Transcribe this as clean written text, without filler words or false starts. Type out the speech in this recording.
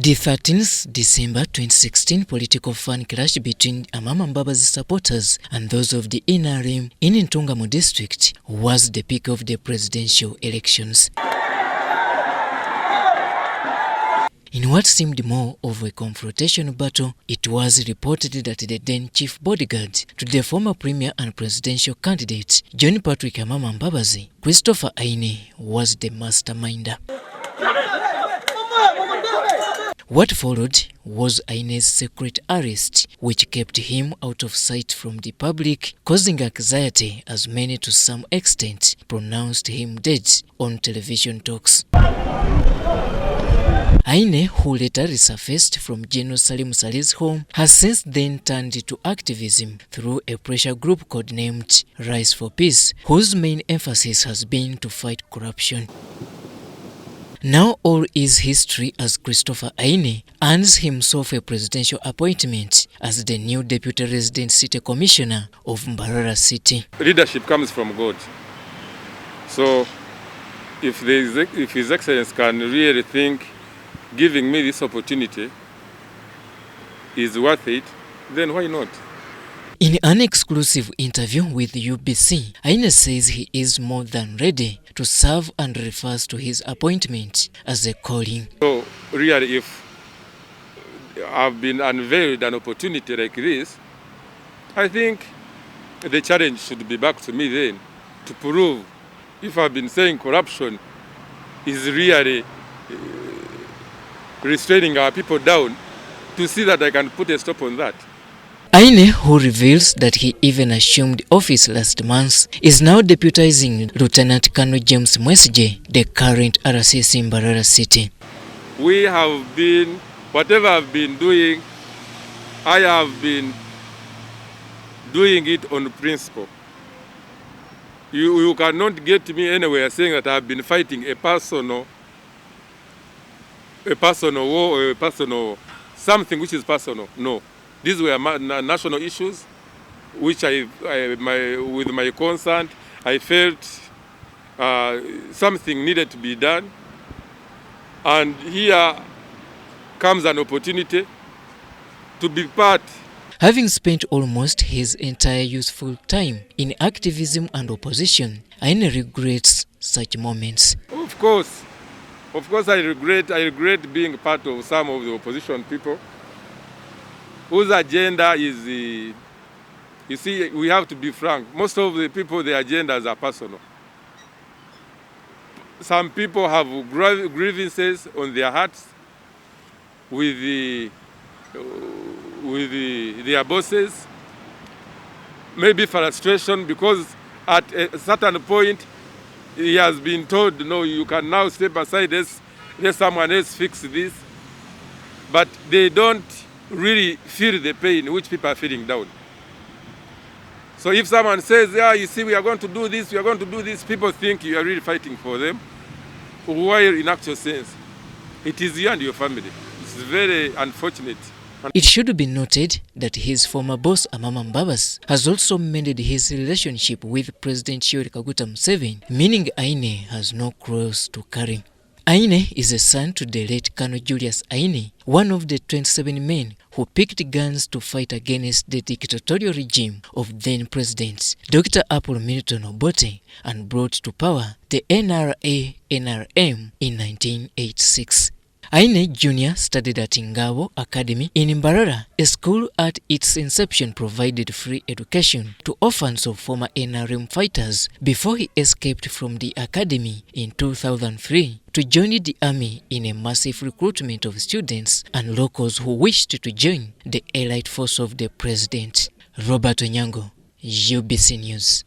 The 13th December 2016 political fan clash between Amama Mbabazi supporters and those of the NRM in Ntungamo district was the peak of the presidential elections. In what seemed more of a confrontation battle, it was reported that the then chief bodyguard to the former premier and presidential candidate John Patrick Amama Mbabazi, Christopher Aine, was the masterminder. What followed was Aine's secret arrest, which kept him out of sight from the public, causing anxiety as many to some extent pronounced him dead on television talks. Aine, who later resurfaced from General Salim Saleh's home, has since then turned to activism through a pressure group codenamed Rise for Peace, whose main emphasis has been to fight corruption. Now all is history as Christopher Aine earns himself a presidential appointment as the new Deputy Resident City Commissioner of Mbarara City. Leadership comes from God. So if His Excellency can really think giving me this opportunity is worth it, then why not? In an exclusive interview with UBC, Aine says he is more than ready to serve and refers to his appointment as a calling. So really, if I've been unveiled an opportunity like this, I think the challenge should be back to me then to prove if I've been saying corruption is really restraining our people down, to see that I can put a stop on that. Aine, who reveals that he even assumed office last month, is now deputizing Lieutenant Colonel James Mwesige, the current RCC in Mbarara City. We have been, whatever I've been doing, I have been doing it on principle. You cannot get me anywhere saying that I've been fighting a personal war or a personal something which is personal. No. These were national issues which with my consent, I felt something needed to be done. And here comes an opportunity to be part. Having spent almost his entire useful time in activism and opposition, Aine regrets such moments. Of course, I regret being part of some of the opposition people whose agenda is, you see, we have to be frank. Most of the people, their agendas are personal. Some people have grievances on their hearts with their bosses. Maybe frustration because at a certain point he has been told, no, you can now step aside, let someone else fix this. But they don't really feel the pain which people are feeling down. So if someone says, yeah, you see, we are going to do this, people think you are really fighting for them, while in actual sense, it is you and your family. It's very unfortunate. It should be noted that his former boss, Amama Mbabazi, has also mended his relationship with President Yoweri Kaguta Museveni, meaning Aine has no cross to carry. Aine is a son to the late Colonel Julius Aine, one of the 27 men who picked guns to fight against the dictatorial regime of then-President Dr. Apollo Milton Obote and brought to power the NRA-NRM in 1986. Aine Jr. studied at Ngabo Academy in Mbarara, a school at its inception provided free education to orphans of former NRM fighters before he escaped from the academy in 2003 to join the army in a massive recruitment of students and locals who wished to join the elite force of the president. Robert Onyango, UBC News.